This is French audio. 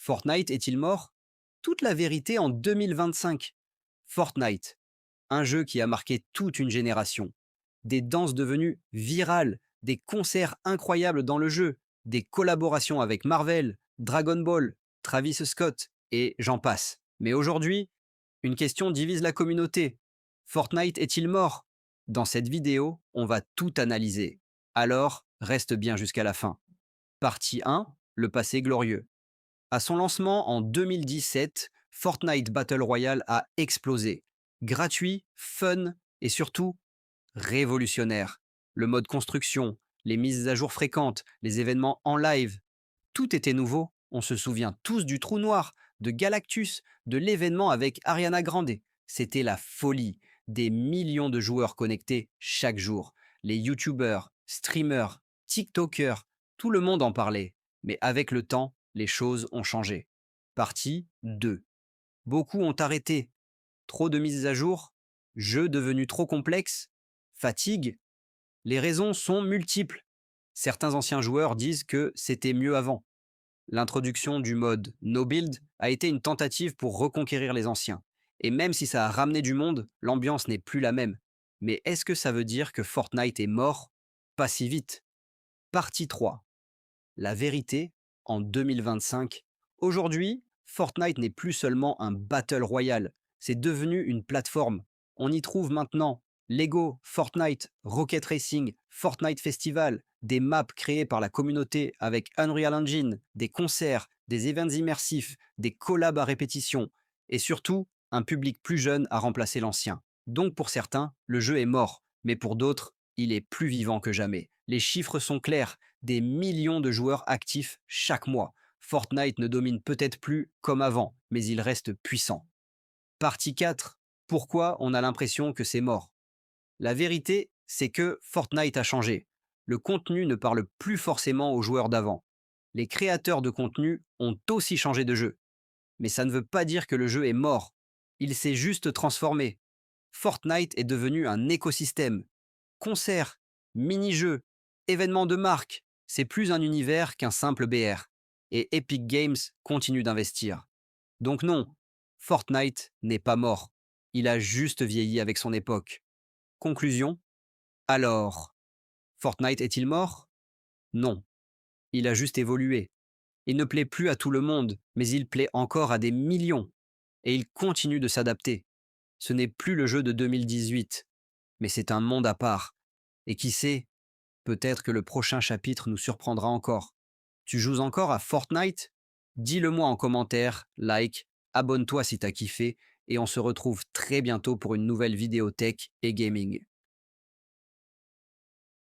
Fortnite est-il mort? Toute la vérité en 2025. Fortnite, un jeu qui a marqué toute une génération. Des danses devenues virales, des concerts incroyables dans le jeu, des collaborations avec Marvel, Dragon Ball, Travis Scott et j'en passe. Mais aujourd'hui, une question divise la communauté. Fortnite est-il mort? Dans cette vidéo, on va tout analyser. Alors, reste bien jusqu'à la fin. Partie 1, le passé glorieux. À son lancement en 2017, Fortnite Battle Royale a explosé. Gratuit, fun et surtout révolutionnaire. Le mode construction, les mises à jour fréquentes, les événements en live, tout était nouveau. On se souvient tous du trou noir, de Galactus, de l'événement avec Ariana Grande. C'était la folie. Des millions de joueurs connectés chaque jour. Les youtubeurs, streamers, tiktokers, tout le monde en parlait. Mais avec le temps, les choses ont changé. Partie 2. Beaucoup ont arrêté. Trop de mises à jour? Jeu devenu trop complexe? Fatigue? Les raisons sont multiples. Certains anciens joueurs disent que c'était mieux avant. L'introduction du mode No Build a été une tentative pour reconquérir les anciens. Et même si ça a ramené du monde, l'ambiance n'est plus la même. Mais est-ce que ça veut dire que Fortnite est mort? Pas si vite. Partie 3. La vérité en 2025. Aujourd'hui, Fortnite n'est plus seulement un battle royale, c'est devenu une plateforme. On y trouve maintenant Lego, Fortnite, Rocket Racing, Fortnite Festival, des maps créées par la communauté avec Unreal Engine, des concerts, des events immersifs, des collabs à répétition, et surtout, un public plus jeune a remplacé l'ancien. Donc pour certains, le jeu est mort, mais pour d'autres, il est plus vivant que jamais. Les chiffres sont clairs, des millions de joueurs actifs chaque mois. Fortnite ne domine peut-être plus comme avant, mais il reste puissant. Partie 4. Pourquoi on a l'impression que c'est mort? La vérité, c'est que Fortnite a changé. Le contenu ne parle plus forcément aux joueurs d'avant. Les créateurs de contenu ont aussi changé de jeu. Mais ça ne veut pas dire que le jeu est mort. Il s'est juste transformé. Fortnite est devenu un écosystème. Concerts, mini-jeux, événements de marque, c'est plus un univers qu'un simple BR. Et Epic Games continue d'investir. Donc non, Fortnite n'est pas mort. Il a juste vieilli avec son époque. Conclusion? Alors, Fortnite est-il mort? Non, il a juste évolué. Il ne plaît plus à tout le monde, mais il plaît encore à des millions. Et il continue de s'adapter. Ce n'est plus le jeu de 2018, mais c'est un monde à part. Et qui sait, peut-être que le prochain chapitre nous surprendra encore. Tu joues encore à Fortnite? Dis-le moi en commentaire, like, abonne-toi si t'as kiffé, et on se retrouve très bientôt pour une nouvelle vidéo tech et gaming.